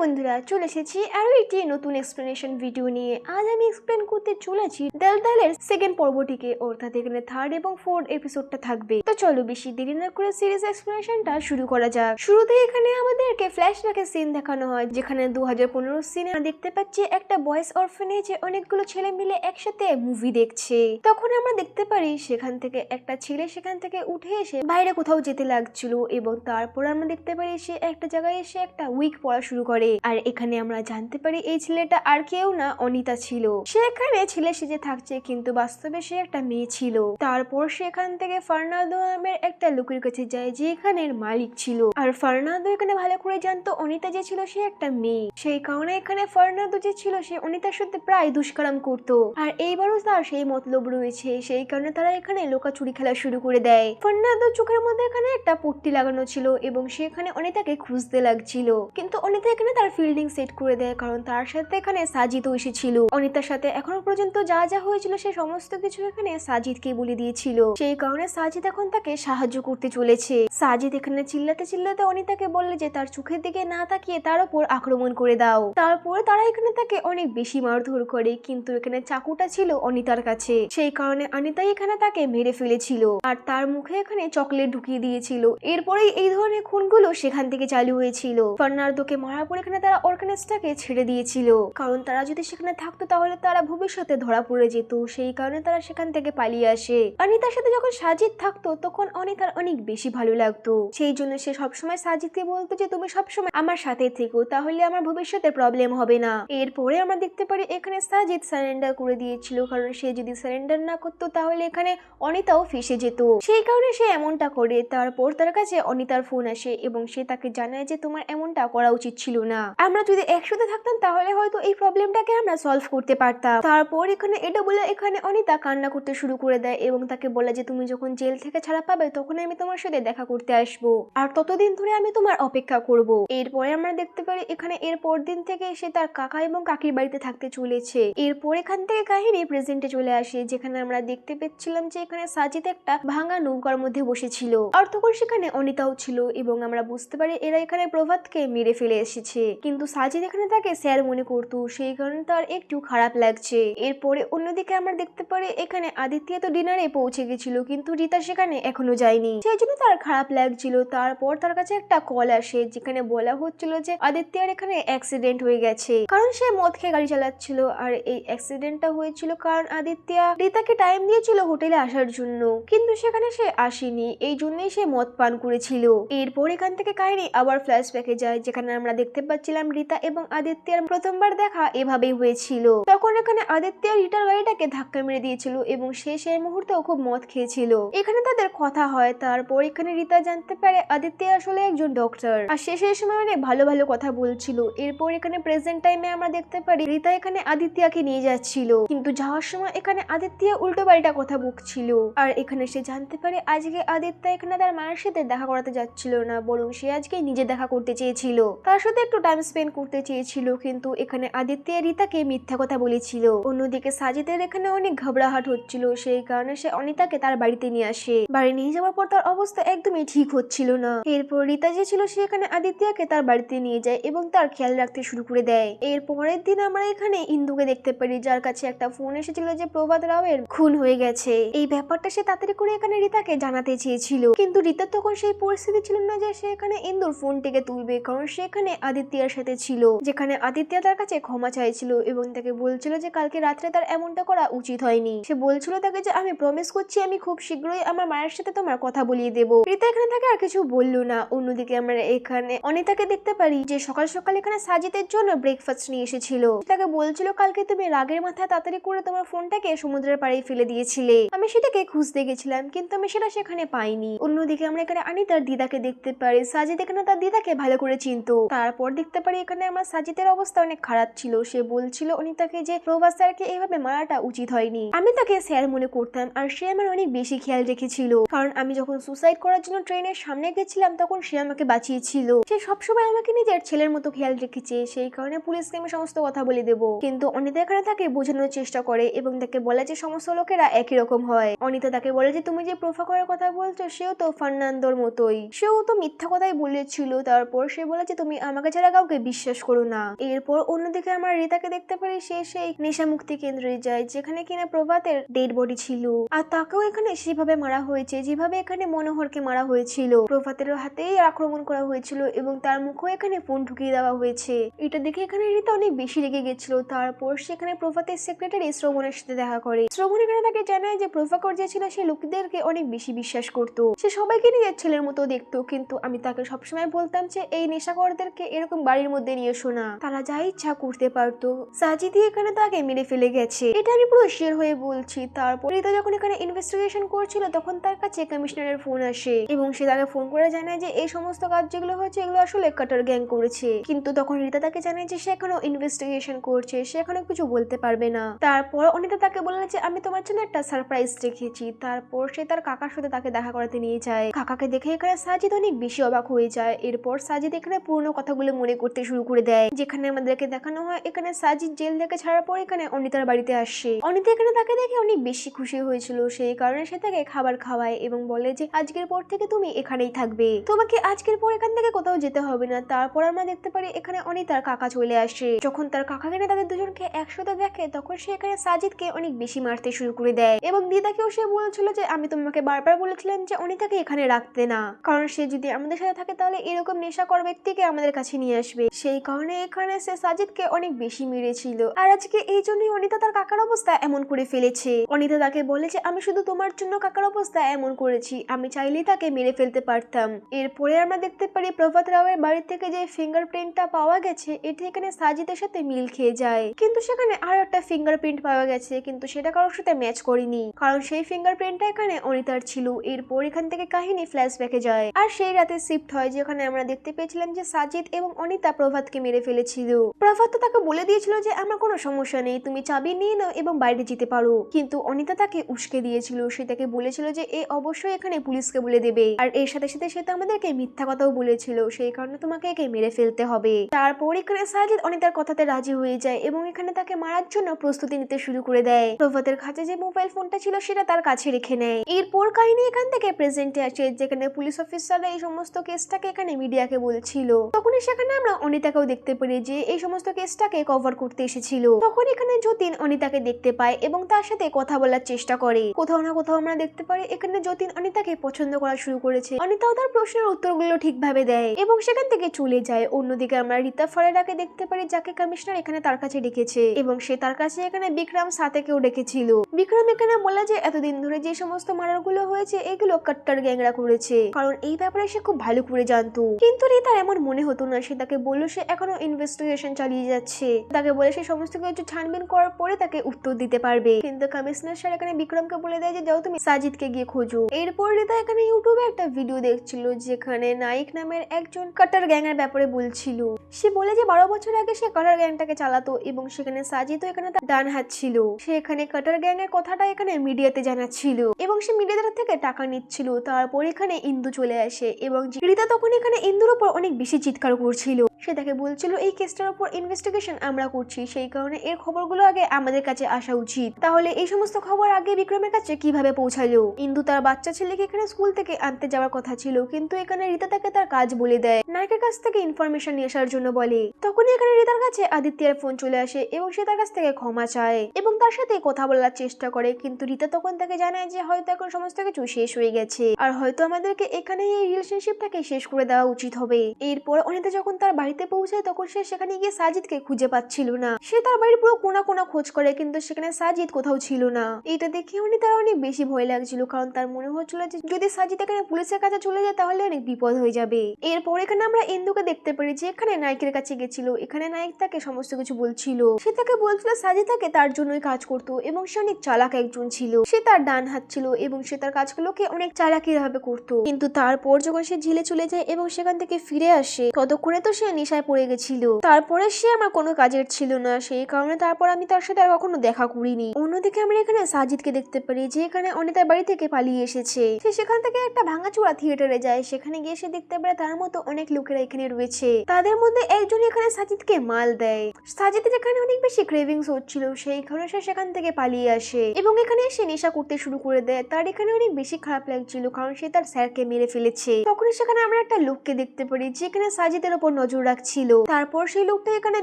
বন্ধুরা, চলে এসেছি আরো একটি নতুন এক্সপ্লেনেশন ভিডিও নিয়ে। আজ আমি এক্সপ্লেন করতে চলেছি দালদালের সেকেন্ড পর্বটিকে, অর্থাৎ এখানে থার্ড এবং ফোর্থ এপিসোডটা থাকবে। তো চলো বেশি দেরি না করে সিরিজ এক্সপ্লেনেশনটা শুরু করা যাক। শুরুতে এখানে আমাদেরকে ফ্ল্যাশব্যাকের সিন দেখানো হয়, যেখানে 2015 সিনে দেখতে পাচ্ছি একটা বয়েজ অরফানেজে অনেকগুলো ছেলে মিলে একসাথে মুভি দেখছে। তখন আমরা দেখতে পারি সেখান থেকে একটা ছেলে সেখান থেকে উঠে এসে বাইরে কোথাও যেতে লাগছিল, এবং তারপর আমরা দেখতে পারি সে একটা জায়গায় এসে একটা উইক পড়া শুরু করে। আর এখানে আমরা জানতে পারি এই ছেলেটা আর কেউ না, অনিতা ছিল। সে এখানে ছেলে সেজে থাকছে, কিন্তু বাস্তবে সে একটা মেয়ে ছিল। তারপর সে এখান থেকে ফার্নান্দো নামের একটা লোকের কাছে যায়, যে এখানের মালিক ছিল। আর ফার্নান্দো এখানে ভালো করে জানতো অনিতা যে ছিল সে একটা মেয়ে, সেই কারণে এখানে ফার্নান্দো যে ছিল সে অনিতার সাথে প্রায় দুষ্কর্ম করতো। আর এইবারও তার সেই মতলব রয়েছে, সেই কারণে তারা এখানে লুকাচুরি খেলা শুরু করে দেয়। ফার্নান্দোর চোখের মধ্যে এখানে একটা পট্টি লাগানো ছিল, এবং সে এখানে অনিতাকে খুঁজতে লাগছিল। কিন্তু অনিতা এখানে তার ফিল্ডিং সেট করে দেয়, কারণ তার সাথে এখানে সাজিদও এসেছিল। অনিতার সাথে এখনো পর্যন্ত যা যা হয়েছিল সে সমস্ত কিছু এখানে সাজিদকে বলে দিয়েছিল, সেই কারণে সাজিদ এখন তাকে সাহায্য করতে চলেছে। সাজিদ এখানে চিল্লাতে চিল্লাতে অনিতাকে বললে যে তার চোখের দিকে না তাকিয়ে তার উপর আক্রমণ করে দাও। তারপরে তারা এখানে তাকে অনেক বেশি মারধর করে, কিন্তু এখানে চাকুটা ছিল অনিতার কাছে, সেই কারণে অনিতাই এখানে তাকে মেরে ফেলেছিল আর তার মুখে এখানে চকলেট ঢুকিয়ে দিয়েছিল। এরপরেই এই ধরনের খুনগুলো সেখান থেকে চালু হয়েছিল। ফার্নান্দোকে মারার পর এখানে তারা অর্গানাইজটাকে ছেড়ে দিয়েছিল, কারণ তারা যদি সেখানে থাকতো তাহলে তারা ভবিষ্যতে ধরা পড়ে যেত, সেই কারণে তারা সেখান থেকে পালিয়ে আসে। অনিতার সাথে যখন সাজিদ থাকতো তখন অনিতার অনেক বেশি ভালো লাগতো, সেই জন্য সে সবসময় সাজিদকে বলতো যে তুমি সবসময় আমার সাথে থেকো, তাহলে আমার ভবিষ্যতে প্রবলেম হবে না। এরপরে আমরা দেখতে পারি এখানে সাজিদ সারেন্ডার করে দিয়েছিল, কারণ সে যদি সারেন্ডার না করতো তাহলে এখানে অনিতাও ফেসে যেত, সেই কারণে সে এমনটা করে। তারপর তার কাছে অনিতার ফোন আসে এবং সে তাকে জানায় যে তোমার এমনটা করা উচিত ছিল না, আমরা যদি একসাথে থাকতাম তাহলে হয়তো এই প্রবলেমটাকে আমরা সলভ করতে পারতাম। তারপর এখানে এটা বলে এখানে অনিতা কান্না করতে শুরু করে দেয় এবং তাকে বলে যে তুমি যখন জেল থেকে ছাড়া পাবে তখন আমি তোমার সাথে দেখা করতে আসবো, আর ততদিন ধরে আমি তোমার অপেক্ষা করব। এরপরে আমরা দেখতে পারি এখানে এরপর দিন থেকে সে তার কাকা এবং কাকির বাড়িতে থাকতে চলেছে। এরপর এখান থেকে কাহিনী প্রেজেন্টে চলে আসে, যেখানে আমরা দেখতে পেয়েছিলাম যে এখানে সাজিদ একটা ভাঙা নৌকার মধ্যে বসেছিল, আর তখন সেখানে অনিতাও ছিল, এবং আমরা বুঝতে পারি এরা এখানে প্রভাতকে মেরে ফেলে এসেছে। কিন্তু সাজিদ এখানে তাকে স্যার মনে করতো, সেই কারণে তার একটু খারাপ লাগছে। এরপরে অন্যদিকে আমরা দেখতে পারি এখানে আদিত্য তো ডিনারে পৌঁছে গেছিল, কিন্তু রীতা সেখানে এখনো যায়নি, সেই জন্য তার খারাপ লাগছিল। তারপর তার কাছে একটা কল আসে, যেখানে বলা হচ্ছিল যে আদিত্যর এখানে অ্যাক্সিডেন্ট হয়ে গেছে, কারণ সে মদ খেয়ে গাড়ি চালাচ্ছিল। আর এই অ্যাক্সিডেন্টটা হয়েছিল কারণ আদিত্য রীতাকে টাইম দিয়েছিল হোটেলে আসার জন্য, কিন্তু সেখানে সে আসেনি, এই জন্যই সে মদ পান করেছিল। এরপর এখান থেকে কাহিনী আবার ফ্ল্যাশব্যাকে যায়, যেখানে আমরা দেখতে পাচ্ছিলাম রীতা এবং আদিত্যের প্রথমবার দেখা এভাবেই হয়েছিল। তখন এখানে আদিত্য রীতার গাড়িটাকে ধাক্কা মেরে দিয়েছিল এবং সে সেই মুহূর্তেও খুব মদ খেয়েছিল। এখানে তাদের কথা হয়। তারপর এখানে রীতা জানতে পারে আদিত্য আসলে একজন ডক্টর, আর সে সেই সময় অনেক ভালো ভালো কথা বলছিল। এরপর এখানে প্রেজেন্ট টাইমে আমরা দেখতে পারি রীতা এখানে আদিত্যকে নিয়ে যাচ্ছিল, কিন্তু যাওয়ার সময় এখানে আদিত্য উল্টো পাল্টা কথা বকছিল। আর এখানে সে জানতে পারে আজকে আদিত্য এখানে তার মায়ের সাথে দেখা করাতে যাচ্ছিল না, বরং সে আজকে নিজে দেখা করতে চেয়েছিল, তার সাথে একটু টাইম স্পেন্ড করতে চেয়েছিল। কিন্তু এখানে আদিত্য রীতাকে মিথ্যা কথা বলেছিল। অন্যদিকে সাজিদের এখানে অনেক ঘবরাহট হচ্ছিল, সেই কারণে সে অনিতাকে তার বাড়িতে নিয়ে আসে। বাড়ি নিয়ে যাওয়ার পর তার অবস্থা একদমই ঠিক হচ্ছিল না। এরপর রীতা যে ছিল সে এখানে আদিত্যকে তার বাড়িতে নিয়ে যায় এবং তার খেয়াল রাখতে শুরু করে দেয়। এর পরের দিন আমরা এখানে ইন্দুকে দেখতে পারি, যার কাছে একটা ফোন এসেছিল যে প্রভাত রাওয়ের খুন হয়ে গেছে। এই ব্যাপারটা সে তাড়াতাড়ি করে এখানে রীতাকে জানাতে চেয়েছিল, কিন্তু রীতা তখন সেই পরিস্থিতি ছিল না যে সে এখানে ইন্দুর ফোনটিকে তুলবে, কারণ সে এখানে আদিত্যর সাথে ছিল, যেখানে আদিত্য তার কাছে ক্ষমা চাইছিল এবং তাকে বলছিল যে কালকে রাত্রে তার এমনটা করা উচিত হয়নি। সে বলছিল তাকে যে আমি প্রমিস করছি আমি খুব শীঘ্রই আমার মায়ের সাথে তোমার কথা বলিয়ে দেবো। রীতা এখানে তাকে আর কিছু বললো না। অন্যদিকে আমরা এখানে অনিতাকে দেখতে পারি যে সকাল সকাল এখানে সাজিদের জন্য ব্রেকফাস্ট নিয়ে এসেছিল। তাকে বলছিল কালকে তুমি রাগের মাথায় তাড়াতাড়ি করে তোমার ফোনটাকে সমুদ্রের পাড়ে ফেলে দিয়েছিলে, আমি সেটাকে খুঁজতে গেছিলাম কিন্তু আমি সেটা সেখানে পাইনি। অন্যদিকে আমরা এখানে আনিতার দিদাকে দেখতে পারি, সাজিদ এখানে তার দিদাকে ভালো করে চিনতো। তারপর দেখতে পারি এখানে আমরা সাজিদের অবস্থা অনেক খারাপ ছিল, সে বলছিল অনিতাকে যে প্রভাস স্যারকে এইভাবে মারাটা উচিত হয়নি, আমি তাকে স্যার মনে করতাম আর সে আমার অনেক বেশি খেয়াল রেখেছিল, কারণ আমি যখন সুসাইড করার জন্য ট্রেনের সামনে গেছিলাম তখন সে আমাকে বাঁচিয়েছিল। সে সবসময় আমাকে নিজের ছেলের মতো খেয়াল রেখেছে, সেই কারণে পুলিশকে আমি সমস্ত কথা বলে দেবো। কিন্তু অনিতা এখানে তাকে বোঝানোর চেষ্টা করে এবং তাকে বলে যে সমস্ত লোকেরা একই রকম হয়। অনিতা তাকে বলে যে তুমি যে প্রোফা করার কথা বলছো সেও তো ফার্নান্দোর মতোই, সেও তো মিথ্যা কথাই বলেছিল। তারপর সে বলে যে তুমি আমাকে ছাড়া ছাড়া কাউকে বিশ্বাস করো না। এরপর অন্যদিকে আমরা রিতাকে দেখতে পারি সে সেই নেশা মুক্তি কেন্দ্রে যায় যেখানে কিনা প্রভাতের ডেড বডি ছিল, আর তাকেও এখানে সেভাবে মারা হয়েছে যেভাবে এখানে মনোহরকে মারা হয়েছিল। প্রভাতের হাতেই আক্রমণ করা হয়েছিল এবং তার মুখে এখানে ফোন ঢুকিয়ে দেওয়া হয়েছে। এটা দেখে এখানে রিতা অনেক বেশি রেগে গেছিল। তারপর সেখানে প্রভাতের সেক্রেটারি শ্রবণের সাথে দেখা করে। শ্রবণ এখানে তাকে জানায় যে প্রভাকর যে ছিল সে লোকদেরকে অনেক বেশি বিশ্বাস করতো, সে সবাইকে নিজের ছেলের মতো দেখতো, কিন্তু আমি তাকে সবসময় বলতাম যে এই নেশাখোরদেরকে এরকম বাড়ির মধ্যে নিয়ে এসো না, তারা যা ইচ্ছা করতে পারতো। সাজিদি এখানে তাকে মেরে ফেলে গেছে, এটা আমি পুরো শেয়ার হয়ে বলছি। তারপর রিতা যখন এখানে ইনভেস্টিগেশন করছিল তখন তার কাছে কমিশনারের ফোন আসে এবং সে তাকে ফোন করে জানায় যে এই সমস্ত কাজ যেগুলো হচ্ছে এগুলো আসলে কাটার গ্যাং করেছে। কিন্তু তখন রিতা তাকে জানায় যে সে এখনো ইনভেস্টিগেশন করছে, সে এখনো কিছু বলতে পারবে না। তারপর অনিতা তাকে বলল যে আমি তোমার জন্য একটা সারপ্রাইজ রেখেছি। তারপর সে তার কাকার সাথে তাকে দেখা করাতে নিয়ে যায়। কাকাকে দেখে এখানে সাজিদ অনেক বেশি অবাক হয়ে যায়। এরপর সাজিদ এখানে পুরনো কথাগুলো মনে করতে শুরু করে দেয়, যেখানে আমাদেরকে দেখানো হয় এখানে সাজিদ জেল থেকে ছাড়ার পর এখানে অনিতার বাড়িতে আসে। অনিতা এখানে তাকে দেখে অনেক বেশি খুশি হয়েছিল, সেই কারণে সে তাকে খাবার খাওয়ায় এবং বলে যে আজকের পর থেকে তুমি এখানেই থাকবে, তোমাকে আজকের পর এখান থেকে কোথাও যেতে হবে না। তারপর আমরা দেখতে পারি এখানে অনিতার কাকা চলে আসে। যখন তার কাকা কিনে তাদের দুজনকে একসাথে দেখে তখন সে এখানে সাজিদকে অনেক বেশি মারতে শুরু করে দেয় এবং দিদাকেও সে বলেছিল যে আমি তোমাকে বারবার বলেছিলাম যে অনিতাকে এখানে রাখতে না, কারণ সে যদি আমাদের সাথে থাকে তাহলে এরকম নেশাকর ব্যক্তিকে আমাদের কাছে নিয়ে আসবে। সেই কারণে এখানে সে সাজিদকে অনেক বেশি মেরেছিল, আর আজকে এই জন্যই অনিতা তার কাকার অবস্থা এমন করে ফেলেছে। অনিতা তাকে বলে যে আমি শুধু তোমার জন্য কাকার অবস্থা এমন করেছি, আমি চাইলেই তাকে মেরে ফেলতে পারতাম। এরপরে আমরা দেখতে পারি প্রভাত রাওয়ের বাড়ি থেকে যে ফিঙ্গারপ্রিন্টটা পাওয়া গেছে এটি এখানে সাজিদের সাথে মিল খেয়ে যায়, কিন্তু সেখানে আর একটা ফিঙ্গারপ্রিন্ট পাওয়া গেছে কিন্তু সেটা কারোর সাথে ম্যাচ করেনি, কারণ সেই ফিঙ্গারপ্রিন্টটা এখানে অনিতার ছিল। এরপর এখান থেকে কাহিনী ফ্ল্যাশব্যাকে যায় আর সেই রাতে শিফট হয় যেখানে আমরা দেখতে পেয়েছিলাম যে সাজিদ এবং অনিতা প্রভাতকে মেরে ফেলেছিল। প্রভাত তো তাকে বলে দিয়েছিল যে আমার কোনো সমস্যা নেই, তুমি চাবি নিয়ে নাও এবং বাইরে যেতে পারো, কিন্তু অনিতা তাকে উস্কে দিয়েছিল। সে তাকে বলেছিল যে এ অবশ্যই এখানে পুলিশকে বলে দেবে, আর এর সাথে সাথে সে তো আমাদেরকে মিথ্যা কথাও বলেছিল, সেই কারণে তোমাকে একে মেরে ফেলতে হবে। তারপর এখানে সাজিদ অনিতার কথাতে রাজি হয়ে যায় এবং এখানে তাকে মারার জন্য প্রস্তুতি নিতে শুরু করে দেয়। প্রভাতের কাছে যে মোবাইল ফোনটা ছিল সেটা তার কাছে রেখে নেয়। এরপর কাহিনী এখান থেকে প্রেজেন্টে আসে যেখানে পুলিশ অফিসাররা এই সমস্ত কেসটাকে এখানে মিডিয়াকে বলছিল। তখনই সেখানে আমরা অনিতাকেও দেখতে পারি যে এই সমস্ত কেসটাকে কভার করতে এসেছিল। তখন এখানে যতীন অনিতাকে দেখতে পায় এবং তার সাথে কথা বলার চেষ্টা করে। কোথাও না কোথাও আমরা দেখতে পারি এখানে যতীন অনিতাকে পছন্দ করা শুরু করেছে। অনিতাও তার প্রশ্নের উত্তরগুলো ঠিকভাবে দেয় এবং সেখান থেকে চলে যায়। অন্যদিকে আমরা রিতা ফরেরাকে দেখতে পারি যাকে কমিশনার এখানে তার কাছে ডেকেছে এবং সে তার কাছে এখানে বিক্রম সাথেকেও ডেকেছিল। বিক্রম এখানে বলে যে এতদিন ধরে যে সমস্ত মার্ডারগুলো হয়েছে এগুলো কাট্টার গ্যাংরা করেছে, কারণ এই ব্যাপারে সে খুব ভালো করে জানতো। কিন্তু রিতার এমন মনে হতো না। সে তাকে বলল সে এখনো ইনভেস্টিগেশন চালিয়ে যাচ্ছে, তাকে বলে সে সমস্ত কিছু ছানবিন করার পরে তাকে উত্তর দিতে পারবে। কিন্তু কমিশনার স্যার এখানে বিক্রমকে বলে দেয় যে যাও তুমি সাজিদকে গিয়ে খোঁজো। এরপর রিতা এখানে ইউটিউবে একটা ভিডিও দেখছিল যেখানে নায়ক নামের একজন কাটার গ্যাং এর ব্যাপারে বলছিল। সে বলে যে 12 বছর আগে সে কাটার গ্যাংটাকে চালাতো এবং সেখানে সাজিদও এখানে তার ডান হাত ছিল। সে এখানে কাটার গ্যাং এর কথাটা এখানে মিডিয়াতে জানাচ্ছিল এবং সে মিডিয়াদের থেকে টাকা নিচ্ছিল। তারপর এখানে ইন্দু চলে আসে এবং রিতা তখন এখানে ইন্দুর উপর অনেক বেশি চিৎকার করছিল। সে তাকে বলছিল এই কেসটার উপর ইনভেস্টিগেশন আমরা করছি, সেই কারণে এর খবরগুলো আগে আমাদের কাছে আসা উচিত। তাহলে এই সমস্ত খবর আগে বিক্রমের কাছে কিভাবে পৌঁছালো? ইন্দু তার বাচ্চা ছেলেকে এখানে স্কুল থেকে আনতে যাওয়ার কথা ছিল, কিন্তু এখানে রিতা তাকে তার কাজ বলে দেয়, নায়কের কাছ থেকে ইনফরমেশন নিয়ে আসার জন্য বলে। তখনই এখানে রিতার কাছে আদিত্যের ফোন চলে আসে এবং সে তার কাছ থেকে ক্ষমা চায় এবং তার সাথে কথা বলার চেষ্টা করে, কিন্তু রিতা তখন তাকে জানায় যে হয়তো এখন সমস্ত কিছু শেষ হয়ে গেছে আর হয়তো আমাদেরকে এখানে এই রিলেশনশিপটাকে শেষ করে দেওয়া উচিত হবে। এরপর অনিতা যখন তার বাড়িতে পৌঁছায় তখন সে সেখানে গিয়ে সাজিদকে খুঁজে পাচ্ছিল না। সে তার বাড়ির পুরো কোনা কোনা খোঁজ করে কিন্তু সেখানে সাজিদ কোথাও ছিল না। এটা দেখে অনিতার অনেক বেশি ভয় লাগছিল, কারণ তার মনে হচ্ছিল যে যদি সাজিদ এখানে পুলিশের কাছে চলে যায় তাহলে অনেক বিপদ হয়ে যাবে। এরপর এখানে আমরা ইন্দুকে দেখতে পারি যে এখানে নায়কের কাছে গেছিল। এখানে নায়ক তাকে সমস্ত কিছু বলছিল। সে তাকে বলছিল সাজিদ তাকে তার জন্যই কাজ করতো এবং সে অনেক চালাক একজন ছিল। সে তার ডান হাত ছিল এবং সে তার কাজগুলোকে অনেক চালাকির ভাবে করতো। কিন্তু তারপর যখন সে ঝিলে চলে যায় এবং সেখান থেকে ফিরে আসে ততক্ষণে তো সে নেশায় পড়ে গেছিল। তারপরে সে আমার কোনো কাজের ছিল না, সেই কারণে তারপর আমি তার সাথে আর কখনো দেখা করিনি। অন্যদিকে আমরা এখানে সাজিদকে দেখতে পারি যে এখানে অনিতার বাড়ি থেকে পালিয়ে এসেছে। সে সেখান থেকে একটা ভাঙাচোরা থিয়েটারে যায়। সেখানে গিয়ে সে দেখতে পারে তার মতো অনেক লোকেরা এখানে রয়েছে। তাদের মধ্যে একজন এখানে সাজিদকে মাল দেয়। সাজিদের এখানে অনেক বেশি ক্রেভিংস হচ্ছিল, সেই কারণে সে সেখান থেকে পালিয়ে আসে এবং এখানে এসে নেশা করতে শুরু করে দেয়। তার এখানে অনেক বেশি খারাপ লাগছিল কারণ সে তার স্যারকে মেরে ফেলেছে। তখনই সেখানে আমরা একটা লোককে দেখতে পারি যেখানে সাজিদের উপর নজর রাখছিল। তারপর সেই লোকটা এখানে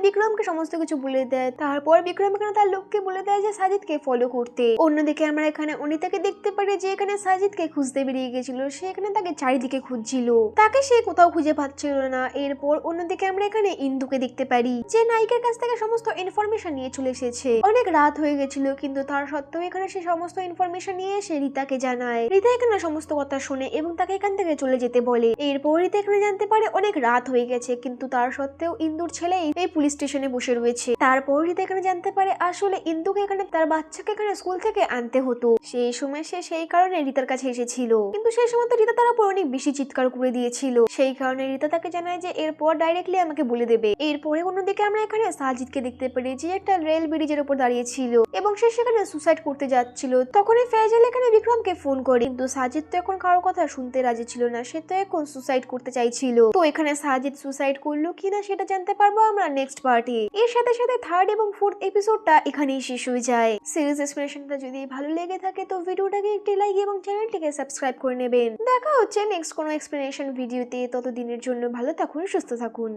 বিক্রমকে সমস্ত কিছু বলে দেয়। তারপর বিক্রম এখানে তার লোককে বলে দেয় যে সাজিদকে ফলো করতে। অন্যদিকে আমরা এখানে অনিতাকে দেখতে পারি যে এখানে সাজিদকে খুঁজতে বেরিয়ে গেছিল। সে এখানে তাকে চারিদিকে খুঁজছিল, তাকে সে কোথাও খুঁজে পাচ্ছিল না। এরপর অন্যদিকে আমরা এখানে ইন্দুকে দেখতে পারি যে নায়িকার কাছ থেকে সমস্ত ইনফরমেশন নিয়ে চলে এসেছে। অনেক রাত হয়ে গেছিল কিন্তু তার সত্ত্বেও এখানে সে সমস্ত ইনফরমেশন নিয়ে এসে রিতাকে জানায়। রিতা এখানে সমস্ত কথা শুনে এবং তাকে এখান থেকে চলে যেতে বলে। এরপর রিতা এখানে জানতে পারে অনেক রাত হয়ে গেছে কিন্তু তার সত্ত্বেও ইন্দুর ছেলে এই পুলিশ স্টেশনে বসে রয়েছে। তারপর রিতা এখানে জানতে পারে আসলে ইন্দুকে এখানে তার বাচ্চাকে এখানে স্কুল থেকে আনতে হতো, সেই সময় সে সেই কারণে রিতার কাছে এসেছিল। কিন্তু সেই সময় তো রিতা তার উপর অনেক বেশি চিৎকার করে দিয়েছিল, সেই কারণে রিতা তাকে জানায় যে এরপর ডাইরেক্টলি আমাকে বলে দেবে। এরপরে অন্যদিকে আমরা এখানে সাজিদকে দেখতে পারি যে একটা রেল ব্রিজের উপর দাঁড়িয়ে ছিল এবং সে সেখানে সুসাইড করতে যাচ্ছিল। তখনই ফেজাল এখানে বিক্রমকে ফোন করে, কিন্তু সাজিদ তো এখন কারো কথা শুনতে রাজি ছিল না, সে তো এখন সুসাইড করতে চাইছিল। তো এখানে সাজিদ সুসাইড করলো কিনা সেটা জানতে পারবো আমরা নেক্সট পার্টে। এর সাথে সাথে থার্ড এবং ফোর্থ এপিসোডটা এখানেই শেষ হয়ে যায়। সিরিজ এক্সপ্লেনেশনটা যদি ভালো লেগে থাকে তো ভিডিওটাকে একটি লাইক এবং চ্যানেলটিকে সাবস্ক্রাইব করে নেবেন। দেখা হচ্ছে নেক্সট কোনো এক্সপ্লেনেশন ভিডিওতে। ততদিনের জন্য ভালো থাকুন, সুস্থ থাকুন।